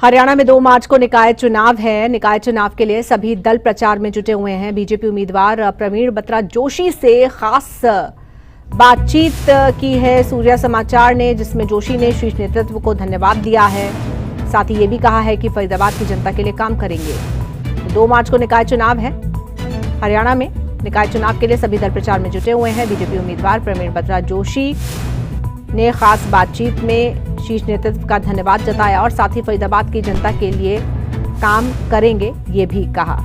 हरियाणा में 2 मार्च को निकाय चुनाव है। निकाय चुनाव के लिए सभी दल प्रचार में जुटे हुए हैं। बीजेपी उम्मीदवार प्रवीण बत्रा जोशी से खास बातचीत की है सूर्या समाचार ने, जिसमें जोशी ने शीर्ष नेतृत्व को धन्यवाद दिया है। साथ ही ये भी कहा है कि फरीदाबाद की जनता के लिए काम करेंगे। 2 मार्च को निकाय चुनाव है। हरियाणा में निकाय चुनाव के लिए सभी दल प्रचार में जुटे हुए हैं। बीजेपी उम्मीदवार प्रवीण बत्रा जोशी ने खास बातचीत में शीर्ष नेतृत्व का धन्यवाद जताया और साथ ही फरीदाबाद की जनता के लिए काम करेंगे, ये भी कहा।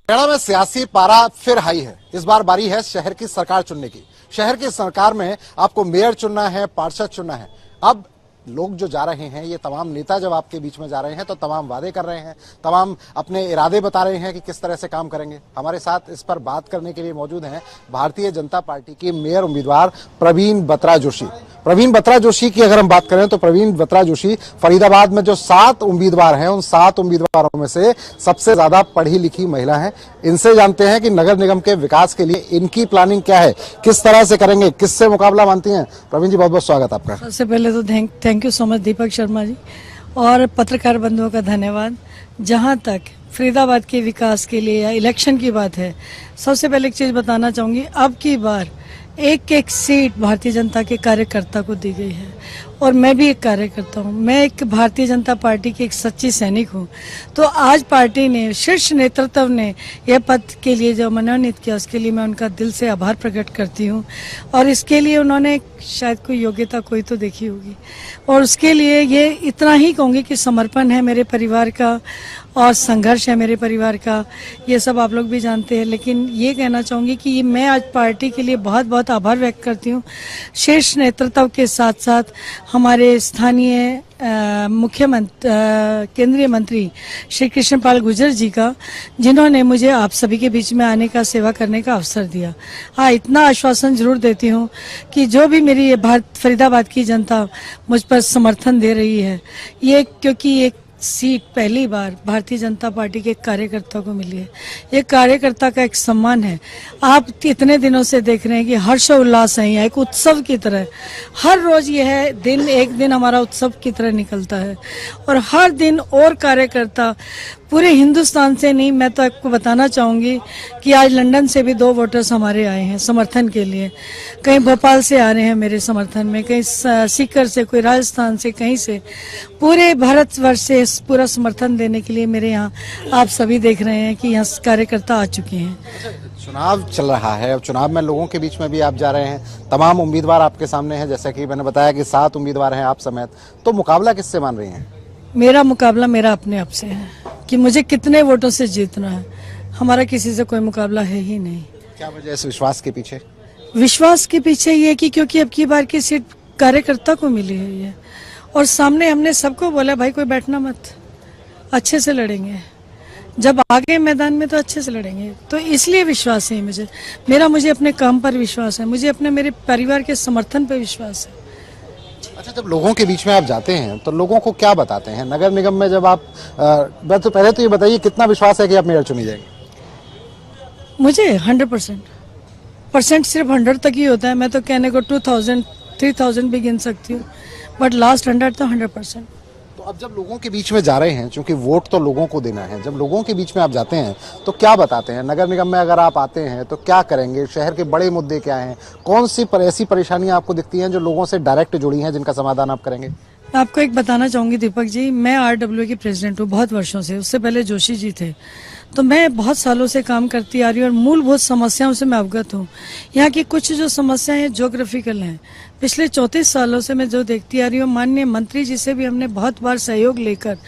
हरियाणा में सियासी पारा फिर हाई है। इस बार बारी है शहर की सरकार चुनने की। शहर की सरकार में आपको मेयर चुनना है, पार्षद चुनना है। अब लोग जो जा रहे हैं, ये तमाम नेता जब आपके बीच में जा रहे हैं तो तमाम वादे कर रहे हैं, तमाम अपने इरादे बता रहे हैं कि किस तरह से काम करेंगे। हमारे साथ इस पर बात करने के लिए मौजूद हैं भारतीय जनता पार्टी की मेयर उम्मीदवार प्रवीण बत्रा जोशी। प्रवीण बत्रा जोशी की अगर हम बात करें तो प्रवीण बत्रा जोशी फरीदाबाद में जो 7 उम्मीदवार हैं, उन 7 उम्मीदवारों में से सबसे ज्यादा पढ़ी लिखी महिला हैं। इनसे जानते हैं कि नगर निगम के विकास के लिए इनकी प्लानिंग क्या है, किस तरह से करेंगे, किससे मुकाबला मानती हैं। प्रवीण जी, बहुत बहुत स्वागत आपका। सबसे पहले तो thank you so much Deepak Sharma ji और पत्रकार बंधुओं का धन्यवाद। जहां तक फरीदाबाद के विकास के लिए या इलेक्शन की बात है, सबसे पहले एक चीज बताना चाहूंगी, अब की बार एक सीट भारतीय जनता के कार्यकर्ता को दी गई है और मैं भी एक कार्यकर्ता हूँ। मैं एक भारतीय जनता पार्टी की एक सच्ची सैनिक हूँ। तो आज पार्टी ने, शीर्ष नेतृत्व ने यह पद के लिए जो मनोनीत किया, उसके लिए मैं उनका दिल से आभार प्रकट करती हूँ। और इसके लिए उन्होंने शायद कोई योग्यता कोई तो देखी होगी और उसके लिए ये इतना ही कहूँगी कि समर्पण है मेरे परिवार का और संघर्ष है मेरे परिवार का, ये सब आप लोग भी जानते हैं। लेकिन ये कहना चाहूँगी कि मैं आज पार्टी के लिए बहुत बहुत आभार व्यक्त करती हूँ, शीर्ष नेतृत्व के साथ साथ हमारे स्थानीय मुख्यमंत्री केंद्रीय मंत्री श्री कृष्णपाल गुर्जर जी का, जिन्होंने मुझे आप सभी के बीच में आने का, सेवा करने का अवसर दिया। हाँ, इतना आश्वासन जरूर देती हूँ कि जो भी मेरी फरीदाबाद की जनता मुझ पर समर्थन दे रही है, ये क्योंकि एक सीट पहली बार भारतीय जनता पार्टी के एक को मिली है। ये कार्यकर्ता का एक सम्मान है। आप इतने दिनों से देख रहे हैं कि हर्षोल्लास है, एक उत्सव की तरह हर रोज यह दिन एक दिन हमारा उत्सव की तरह निकलता है और हर दिन और कार्यकर्ता पूरे हिंदुस्तान से नहीं, मैं तो आपको बताना चाहूंगी कि आज लंदन से भी 2 वोटर्स हमारे आए हैं समर्थन के लिए। कहीं भोपाल से आ रहे हैं मेरे समर्थन में, कहीं सीकर से, कोई राजस्थान से, कहीं से, पूरे भारतवर्ष से पूरा समर्थन देने के लिए मेरे यहाँ आप सभी देख रहे हैं कि यहाँ कार्यकर्ता आ चुके हैं। चुनाव चल रहा है, अब चुनाव में लोगों के बीच में भी आप जा रहे हैं, तमाम उम्मीदवार आपके सामने हैं, जैसा कि मैंने बताया कि 7 उम्मीदवार हैं आप समेत, तो मुकाबला किससे मान रही हैं? मेरा मुकाबला मेरा अपने आप से है कि मुझे कितने वोटों से जीतना है। हमारा किसी से कोई मुकाबला है ही नहीं। क्या वजह है इस विश्वास के पीछे? विश्वास के पीछे ये कि क्योंकि अब की बार की सीट कार्यकर्ता को मिली है ये, और सामने हमने सबको बोला भाई कोई बैठना मत, अच्छे से लड़ेंगे, जब आगे मैदान में तो अच्छे से लड़ेंगे। तो इसलिए विश्वास है मुझे अपने काम पर विश्वास है, मुझे अपने मेरे परिवार के समर्थन पर विश्वास है। अच्छा, जब लोगों के बीच में आप जाते हैं तो लोगों को क्या बताते हैं? नगर निगम में जब आप तो पहले तो ये बताइए कितना विश्वास है कि आप मेयर चुनी जाएंगे? मुझे 100% सिर्फ 100 तक ही होता है। मैं तो कहने को 2000 3000 भी गिन सकती हूँ, बट लास्ट 100 तो 100%। तो अब जब लोगों के बीच में जा रहे हैं, क्योंकि वोट तो लोगों को देना है, जब लोगों के बीच में आप जाते हैं तो क्या बताते हैं? नगर निगम में अगर आप आते हैं तो क्या करेंगे? शहर के बड़े मुद्दे क्या हैं? कौन सी ऐसी परेशानियां आपको दिखती हैं जो लोगों से डायरेक्ट जुड़ी हैं, जिनका समाधान आप करेंगे? मैं आपको एक बताना चाहूंगी दीपक जी, मैं RWA की प्रेसिडेंट हूँ बहुत वर्षों से। उससे पहले जोशी जी थे, तो मैं बहुत सालों से काम करती आ रही हूँ और मूलभूत समस्याओं से मैं अवगत हूँ। यहाँ की कुछ जो समस्याएं ज्योग्राफिकल हैं, पिछले 34 सालों से मैं जो देखती आ रही हूँ, माननीय मंत्री जी से भी हमने बहुत बार सहयोग लेकर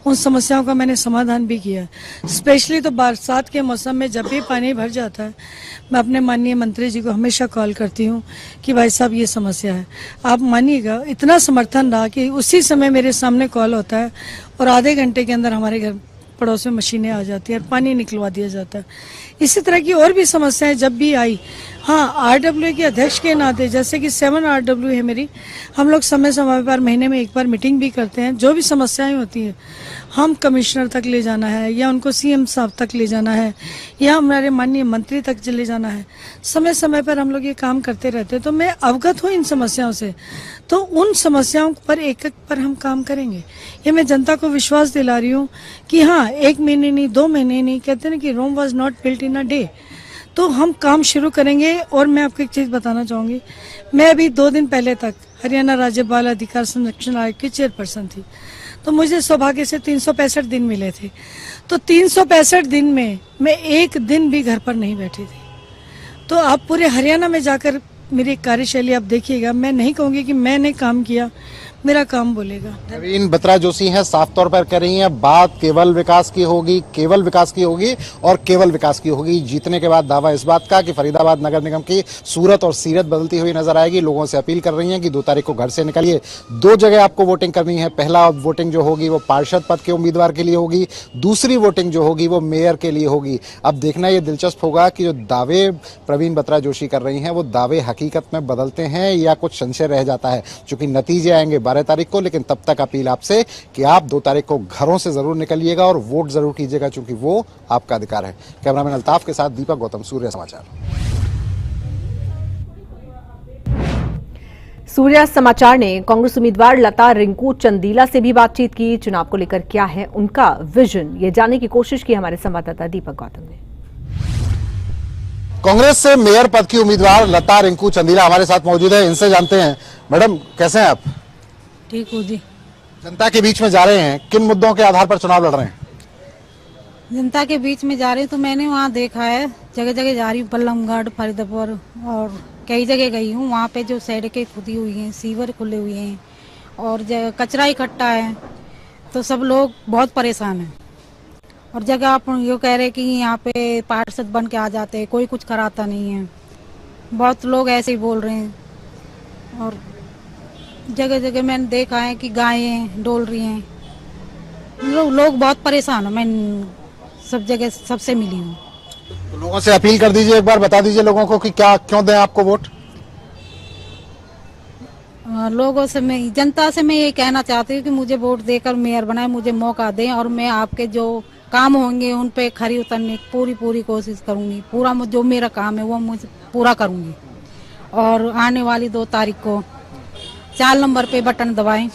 उन समस्याओं का मैंने समाधान भी किया। स्पेशली तो बरसात के मौसम में जब भी पानी भर जाता है, मैं अपने माननीय मंत्री जी को हमेशा कॉल करती हूँ कि भाई साहब ये समस्या है। आप मानिएगा, इतना समर्थन रहा कि उसी समय मेरे सामने कॉल होता है और आधे घंटे के अंदर हमारे घर पड़ोस में मशीनें आ जाती है और पानी निकलवा दिया जाता है। इसी तरह की और भी समस्याएं जब भी आई, हाँ, आरडब्ल्यू के अध्यक्ष के नाते, जैसे कि 7 आरडब्ल्यू है मेरी, हम लोग समय समय पर महीने में एक बार मीटिंग भी करते हैं। जो भी समस्याएं होती हैं हम कमिश्नर तक ले जाना है, या उनको सीएम साहब तक ले जाना है, या हमारे माननीय मंत्री तक ले जाना है। समय समय पर हम लोग ये काम करते रहते हैं। तो मैं अवगत हूँ इन समस्याओं से, तो उन समस्याओं पर एक एक पर हम काम करेंगे। ये मैं जनता को विश्वास दिला रही हूँ कि हाँ, 1 महीने नहीं, 2 महीने नहीं, कहते ना कि Rome was not built in a day. तो हम काम शुरू करेंगे। और मैं आपको एक चीज बताना चाहूंगी, मैं अभी 2 दिन पहले तक हरियाणा राज्य बाल अधिकार संरक्षण आयोग की चेयरपर्सन थी। तो मुझे सौभाग्य से 365 दिन मिले थे। तो 365 दिन में मैं एक दिन भी घर पर नहीं बैठी थी। तो आप पूरे हरियाणा में जाकर मेरी कार्यशैली आप देखिएगा। मैं नहीं कहूंगी कि मैंने काम किया, मेरा काम बोलेगा। प्रवीण बत्रा जोशी हैं, साफ तौर पर कर रही हैं, बात केवल विकास की होगी, केवल विकास की होगी और केवल विकास की होगी। जीतने के बाद दावा इस बात का कि फरीदाबाद नगर निगम की सूरत और सीरत बदलती हुई नजर आएगी। लोगों से अपील कर रही हैं कि 2 तारीख को घर से निकलिए। 2 जगह आपको वोटिंग करनी है। पहला वोटिंग जो होगी वो पार्षद पद के उम्मीदवार के लिए होगी, दूसरी वोटिंग जो होगी वो मेयर के लिए होगी। अब देखना ये दिलचस्प होगा कि जो दावे प्रवीण बत्रा जोशी कर रही हैं वो दावे हकीकत में बदलते हैं या कुछ संशय रह जाता है। चूंकि नतीजे आएंगे 12 तारीख को, लेकिन तब तक अपील आपसे कि आप 2 तारीख को घरों से जरूर निकलिएगा और वोट जरूर कीजिएगा, क्योंकि वो आपका अधिकार है। कैमरामैन अल्ताफ के साथ दीपक गौतम, सूर्य समाचार। सूर्य समाचार ने कांग्रेस उम्मीदवार लता रिंकू चंदीला से भी बातचीत की। चुनाव को लेकर क्या है उनका विजन, ये जानने की कोशिश की हमारे संवाददाता दीपक गौतम ने। कांग्रेस से मेयर पद की उम्मीदवार लता रिंकू चंदीला हमारे साथ मौजूद है, इनसे जानते हैं। मैडम, कैसे हैं आप? ठीक हूँ जी। जनता के बीच में जा रहे हैं, किन मुद्दों के आधार पर चुनाव लड़ रहे हैं? जनता के बीच में जा रहे हैं तो मैंने वहाँ देखा है, जगह जगह जा रही हूँ, बल्लमगढ़, फरीदापुर और कई जगह गई हूँ। वहाँ पे जो सड़कें खुदी हुई हैं, सीवर खुले हुए हैं और कचरा इकट्ठा है, तो सब लोग बहुत परेशान हैं। और जगह आप ये कह रहे कि यहाँ पे पार्षद बन के आ जाते हैं, कोई कुछ कराता नहीं है। बहुत लोग ऐसे ही बोल रहे हैं। और जगह जगह मैंने देखा है कि गायें डोल रही हैं। लोग बहुत परेशान हैं। मैं सब जगह सबसे मिली हूँ। तो लोगों से अपील कर दीजिए, एक बार बता दीजिए लोगों को कि क्या क्यों दें आपको वोट। लोगों से मैं, जनता से मैं ये कहना चाहती हूँ कि मुझे वोट देकर मेयर बनाए, मुझे मौका दें और मैं आपके जो काम होंगे उन पे खरी उतरने की पूरी कोशिश करूंगी। पूरा जो मेरा काम है वो मुझे पूरा करूंगी। और आने वाली 2 तारीख को 4 नंबर पे बटन दबाएं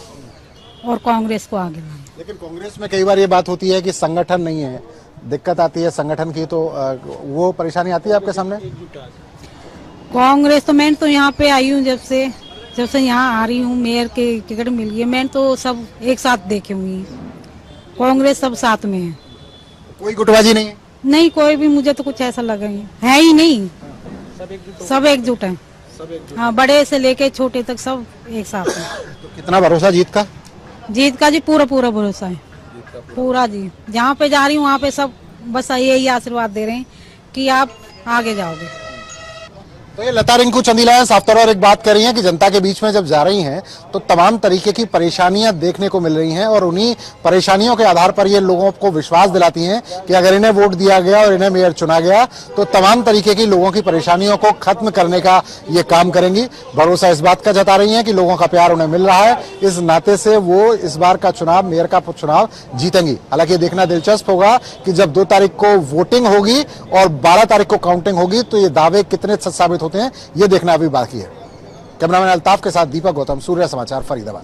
और कांग्रेस को आगे लाएं। लेकिन कांग्रेस में कई बार ये बात होती है कि संगठन नहीं है, दिक्कत आती है संगठन की, तो वो परेशानी आती है आपके सामने? कांग्रेस तो मैं तो यहाँ पे आई हूँ, जब से यहाँ आ रही हूँ, मेयर के टिकट मिल गई, मैं तो सब एक साथ देखे हुई। कांग्रेस सब साथ में है, कोई गुटबाजी नहीं है? नहीं, कोई भी मुझे तो कुछ ऐसा लगा है ही नहीं। सब एकजुट है। हाँ, बड़े से लेके छोटे तक सब एक साथ है। तो कितना भरोसा जीत का? जीत का जी पूरा भरोसा है, पूरा जी। जहाँ पे जा रही हूँ वहाँ पे सब बस यही आशीर्वाद दे रहे हैं कि आप आगे जाओगे। तो ये लता रिंकू चंदीला है, साफ तौर पर एक बात कर रही हैं कि जनता के बीच में जब जा रही हैं तो तमाम तरीके की परेशानियां देखने को मिल रही हैं और उन्हीं परेशानियों के आधार पर ये लोगों को विश्वास दिलाती हैं कि अगर इन्हें वोट दिया गया और इन्हें मेयर चुना गया तो तमाम तरीके की लोगों की परेशानियों को खत्म करने का ये काम करेंगी। भरोसा इस बात का जता रही हैं कि लोगों का प्यार उन्हें मिल रहा है, इस नाते से वो इस बार का चुनाव, मेयर का चुनाव जीतेंगी। हालांकि देखना दिलचस्प होगा कि जब 2 तारीख को वोटिंग होगी और 12 तारीख को काउंटिंग होगी तो ये दावे कितने सच साबित होते हैं, ये देखना अभी बाकी है। कैमरामैन अल्ताफ के साथ दीपक गौतम, सूर्य समाचार, फरीदाबाद।